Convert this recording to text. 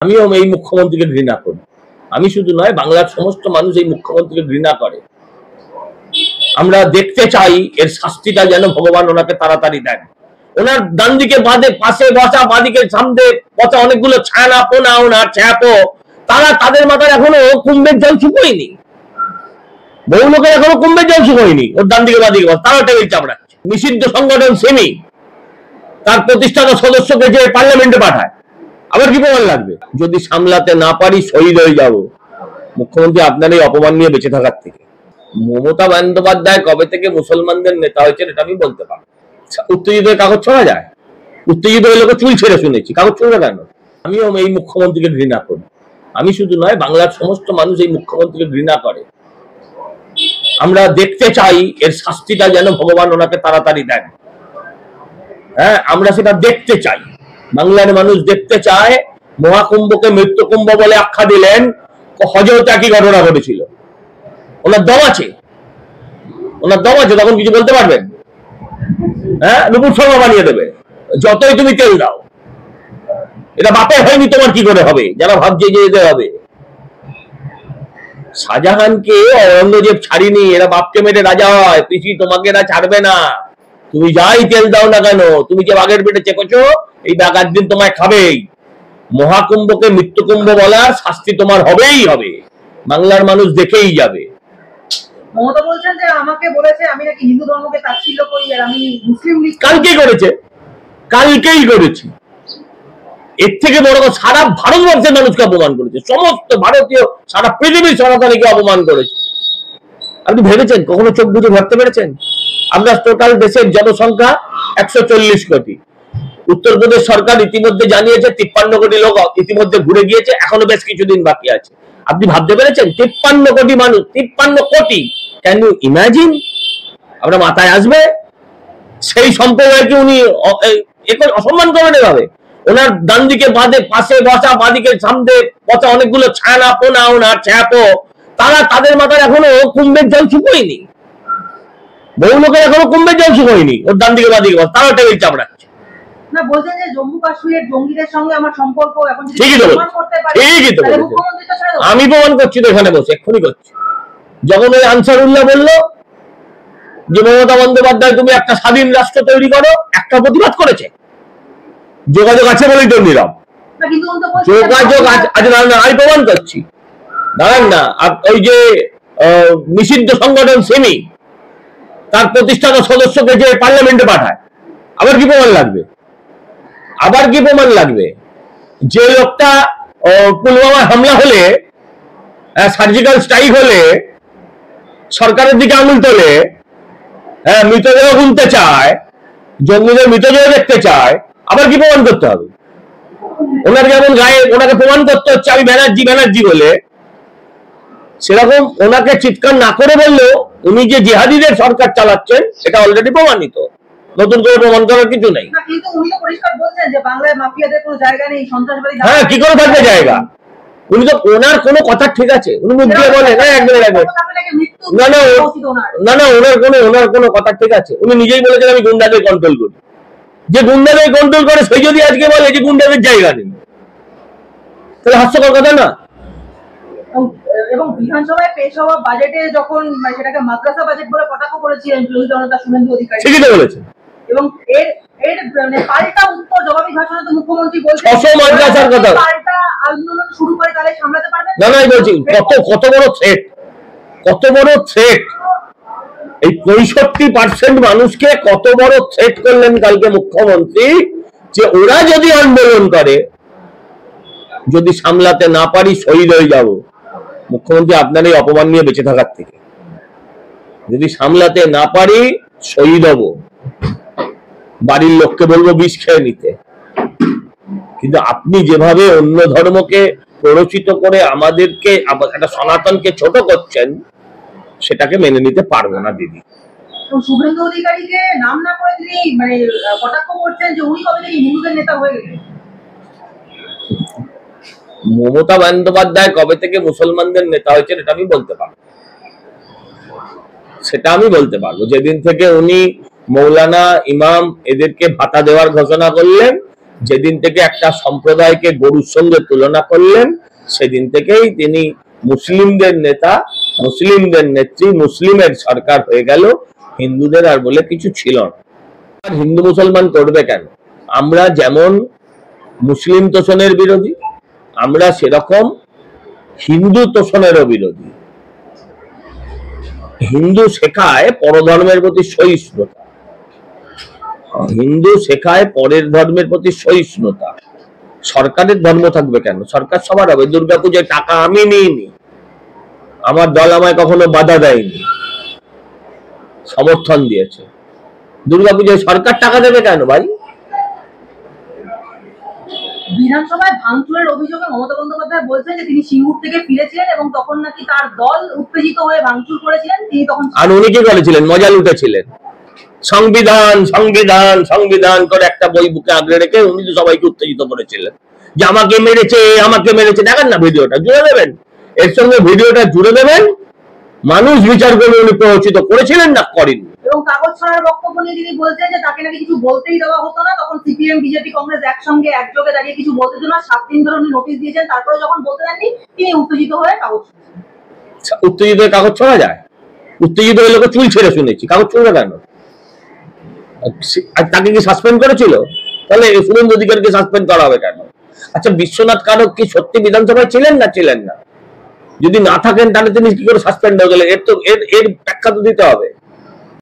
আমিও এই মুখ্যমন্ত্রীকে ঘৃণা করি। আমি শুধু নয়, বাংলার সমস্ত মানুষ এই মুখ্যমন্ত্রীকে ঘৃণা করে। আমরা দেখতে চাই এর শাস্তিটা যেন ভগবান ওনাকে তাড়াতাড়ি দেন। ওনার ডান দিকে বাঁধে পাশে বসা, বাঁদিকে সামনে বসা অনেকগুলো ছানা পোনা ওনার ছ্যাপো, তাদের মাথায় এখনো কুম্ভের জল শুকোয়নি। বহু লোকের এখনো কুম্ভের জল শুকোয়নি। ওর ডান দিকে বাঁদিকে বসা তারা টেবিল চাপড়াচ্ছে। নিষিদ্ধ সংগঠন সেমি তার প্রতিষ্ঠাতা সদস্যকে যে পার্লামেন্টে পাঠায়, আবার কি প্রমাণ লাগবে? যদি সামলাতে না পারি শহীদ হয়ে যাব। মুখ্যমন্ত্রী আপনার এই অপমান নিয়ে বেঁচে থাকার থেকে। মমতা বন্দ্যোপাধ্যায় কবে থেকে মুসলমানদের নেতা হয়েছেন এটা আমি বলতে পারবো। উত্তেজিত হয়ে কাগজ ছোঁড়া যায়? উত্তেজিত হয়ে লোকে চুল ছেড়ে শুনেছি, কাগজ ছোঁড়া কেন? আমিও এই মুখ্যমন্ত্রীকে ঘৃণা করি। আমি শুধু নয়, বাংলার সমস্ত মানুষ এই মুখ্যমন্ত্রীকে ঘৃণা করে। আমরা দেখতে চাই এর শাস্তিটা যেন ভগবান ওনাকে তাড়াতাড়ি দেন। হ্যাঁ, আমরা সেটা দেখতে চাই। বাংলার মানুষ দেখতে চায়। মহাকুম্ভকে মৃত্যুকুম্ভ বলে আখ্যা দিলেন, হজরতে একই ঘটনা ঘটেছিল। ওনার দম আছে, ওনার দম আছে, তখন কিছু বলতে পারবেন? হ্যাঁ, নুপুর শর্মা বানিয়ে দেবে যতই তুমি তেল দাও। এটা বাপে হয়নি, তোমার কি করে হবে? যারা ভাবছে যে এদের হবে। শাহজাহানকে অরঙ্গজেব ছাড়িনি, এরা বাপকে মেরে রাজা হয়। পিসি তোমাকে এরা ছাড়বে না, তুমি যাই তেল দাও না কেন। তুমি যে বাঘের পেটে চেপেছো, এই বাঘ একদিন তোমায় খাবেই। মহাকুম্ভকে মৃত্যুকুম্ভ বলার শাস্তি তোমার হবেই হবে। বাংলার মানুষ দেখেই যাবে। মমতা বলছেন যে আমাকে বলেছে আমি নাকি হিন্দু ধর্মকে তাচ্ছিল্য করি, আর আমি মুসলিম লীগ। কালকেই করেছে, কালকেই করেছি। এর থেকে বড় কথা, সারা ভারতবর্ষের মানুষকে অপমান করেছে, সমস্ত ভারতীয় সারা পৃথিবীর সনাতনীকে অপমান করেছে। আপনি ভেবেছেন, কখনো চোখ বুঝে ভাবতে পেরেছেন? আমরা টোটাল দেশের জনসংখ্যা 140 কোটি। উত্তরপ্রদেশ সরকার ইতিমধ্যে জানিয়েছে 53 কোটি লোক ইতিমধ্যে ঘুরে গিয়েছে, এখনো বেশ কিছুদিন বাকি আছে। আপনি ভাবতে পেরেছেন 53 কোটি মানুষ, 53 কোটি। Can you imagine? আমরা মাথায় আসবে সেই সম্প্রদায়কে উনি অসম্মান করবেন এভাবে? ওনার ডান দিকে বাঁধে পাশে বসা, বাঁদিকে সামনে বসা অনেকগুলো ছানা পোনা ওনার ছ্যাপো, তাদের মাথায় এখনো কুম্ভের জল শুকোয়নি। বহু লোকের এখনো কুম্ভের জল শুকোয়নি। ওর ডান দিকে বাঁদিকে বসা তারা টেবিল চাপড়াচ্ছে। না, বলছেন যে জম্মু কাশ্মীরের জঙ্গিদের সঙ্গে আমার সম্পর্ক এখন যদি ঠিকই তো করতে পারে, ঠিকই তো বলেছে। মুখ্যমন্ত্রী তো ছেড়ে দেব। আমি প্রমাণ করছি তো, এখানে বসে এক্ষুনি করছি। যখন ওই আনসারুল্লাহ বললো যে মমতা বন্দ্যোপাধ্যায় তুমি একটা স্বাধীন রাষ্ট্র তৈরি করো, একটা প্রতিবাদ করেছে। যোগাযোগ আছে বলেই তো নীরব। যোগাযোগ আছে, আমি প্রমাণ করছি, দাঁড়ান না। ওই যে নিষিদ্ধ সংগঠন সেমি তার প্রতিষ্ঠাতা সদস্যকে যে পার্লামেন্টে পাঠায়, আবার কি প্রমাণ লাগবে? আবার কি প্রমাণ লাগবে? যে লোকটা পুলওয়ামা হামলা হলে, সার্জিক্যাল স্ট্রাইক হলে সরকারের দিকে আঙুল তোলে, মৃতদেহ গুনতে চায়, জঙ্গিদের মৃতদেহ দেখতে চায়, আবার কি প্রমাণ করতে হবে? ওনার যেমন গায়ে ওনাকে প্রমাণ করতে হচ্ছে আমি ব্যানার্জি ব্যানার্জি বলে, সেরকম ওনাকে চিৎকার না করে বললেও উনি যে জিহাদিদের সরকার চালাচ্ছেন সেটা অলরেডি প্রমাণিত। নতুন করে প্রমাণ করার কিছু নেই। হ্যাঁ, কি করে থাকবে জায়গা? উনি তো, ওনার কোনো কথা ঠিক আছে, উনি মুখ দিয়ে বলেন না না না না, ওনার কোনো কথা ঠিক আছে। উনি নিজেই বলেছেন আমি গুন্ডাদের কন্ট্রোল করি। যে গুন্ডাদের কন্ট্রোল করে সেই যদি আজকে বলে যে গুন্ডাদের জায়গা নেই, তাহলে হাস্যকর কথা না? এবং বিধানসভায় পেশ হওয়া বাজেটে যখন সেটাকে মাদ্রাসা বাজেট বলে কটাক্ষ করেছিলেন বিরোধী জনতা শুভেন্দু অধিকারী, ঠিকই তো বলেছেন। এবং এর পাল্টা উত্তর জবাবি ভাষণে তো মুখ্যমন্ত্রী বলছেন 600 মাদ্রাসার কথা। পাল্টা আন্দোলন শুরু করে তাহলে সামলাতে পারবেন না? না, বলছি কত বড় থ্রেট, কত বড় থ্রেট। এই 65% মানুষকে কত বড় থ্রেট করলেন কালকে মুখ্যমন্ত্রী, যে ওরা যদি আন্দোলন করে, যদি সামলাতে না পারি শহীদ হয়ে যাব। মুখ্যমন্ত্রী আপনার এই অপমান নিয়ে বেঁচে থাকার থেকে। যদি সামলাতে না পারি শহীদ হব, বাড়ির লোককে বলবো বিষ খেয়ে নিতে। কিন্তু আপনি যেভাবে অন্য ধর্মকে প্ররোচিত করে আমাদেরকে, একটা সনাতনকে ছোট করছেন, সেটাকে মেনে নিতে পারবো না দিদি। শুভেন্দু অধিকারীকে নাম না করে তিনি কটাক্ষ করছেন যে উনি কবে থেকে হিন্দুদের নেতা হয়ে গেলেন। মমতা বন্দ্যোপাধ্যায় কবে থেকে মুসলমানদের নেতা হয়েছেন এটা আমি বলতে পারবো। সেটা আমি বলতে পারবো যেদিন থেকে উনি মৌলানা, ইমাম এদেরকে ভাতা দেওয়ার ঘোষণা করলেন, যেদিন থেকে একটা সম্প্রদায়কে গরুর সঙ্গে তুলনা করলেন, সেদিন থেকেই তিনি মুসলিমদের নেতা, মুসলিমদের নেত্রী, মুসলিমের সরকার হয়ে গেল। হিন্দুদের আর বলে কিছু ছিল না। আর হিন্দু মুসলমান করবে কেন? আমরা যেমন মুসলিম তোষণের বিরোধী, আমরা সেরকম হিন্দু তোষণেরও বিরোধী। হিন্দু শেখায় পরধর্মের প্রতি সহিষ্ণুতা, হিন্দু শেখায় পরের ধর্মের প্রতি সহিষ্ণুতা। সরকারের ধর্ম থাকবে কেন? সরকার সবার হবে। দুর্গাপূজায় টাকা আমি নিইনি, আমার দল আমায় কখনো বাধা দেয়নি, সমর্থন দিয়েছে। দুর্গাপূজায় সরকার টাকা দেবে কেন ভাই? বিধানসভায় ভাঙচুরের অভিযোগে মমতা বন্দ্যোপাধ্যায় বলছেন যে তিনি সিঙ্গুর থেকে ফিরেছিলেন এবং তখন নাকি তার দল উত্তেজিত হয়ে ভাঙচুর করেছিলেন, তিনি তখন। আর উনি কি করেছিলেন? মজা লুটেছিলেন। সংবিধান সংবিধান সংবিধান করে একটা বই বুকে আগলে রেখে উনি তো সবাইকে উত্তেজিত করেছিলেন যে আমাকে মেরেছে, আমাকে মেরেছে। দেখেন না ভিডিওটা, জুড়ে দেবেন এর সঙ্গে, ভিডিওটা জুড়ে দেবেন, মানুষ বিচার করবে উনি প্ররোচিত করেছিলেন না করেননি। এবং কাগজ ছড়ার বক্তব্য নিয়ে তিনি বলছেন যে তাকে নাকি কিছু বলতেই দেওয়া হতো না, তখন সিপিএম বিজেপি কংগ্রেস একসঙ্গে একযোগে দাঁড়িয়ে কিছু বলতে দিত না, 7 দিন ধরে উনি নোটিশ দিয়েছেন, তারপরে যখন বলতে দেননি তিনি উত্তেজিত হয়ে কাগজ ছড়েছেন। উত্তেজিত হয়ে কাগজ ছড়া যায়? উত্তেজিত হয়ে লোকে চুল ছেড়ে শুনেছি, কাগজ ছড়বে কেন? আর তাকে কি সাসপেন্ড করেছিল? তাহলে শুভেন্দু অধিকারীকে সাসপেন্ড করা হবে কেন? আচ্ছা, বিশ্বনাথ কারক কি সত্যি বিধানসভায় ছিলেন না ছিলেন না? যদি না থাকেন তাহলে তিনি কি করে সাসপেন্ড হয়ে গেলেন? এর ব্যাখ্যা তো দিতে হবে।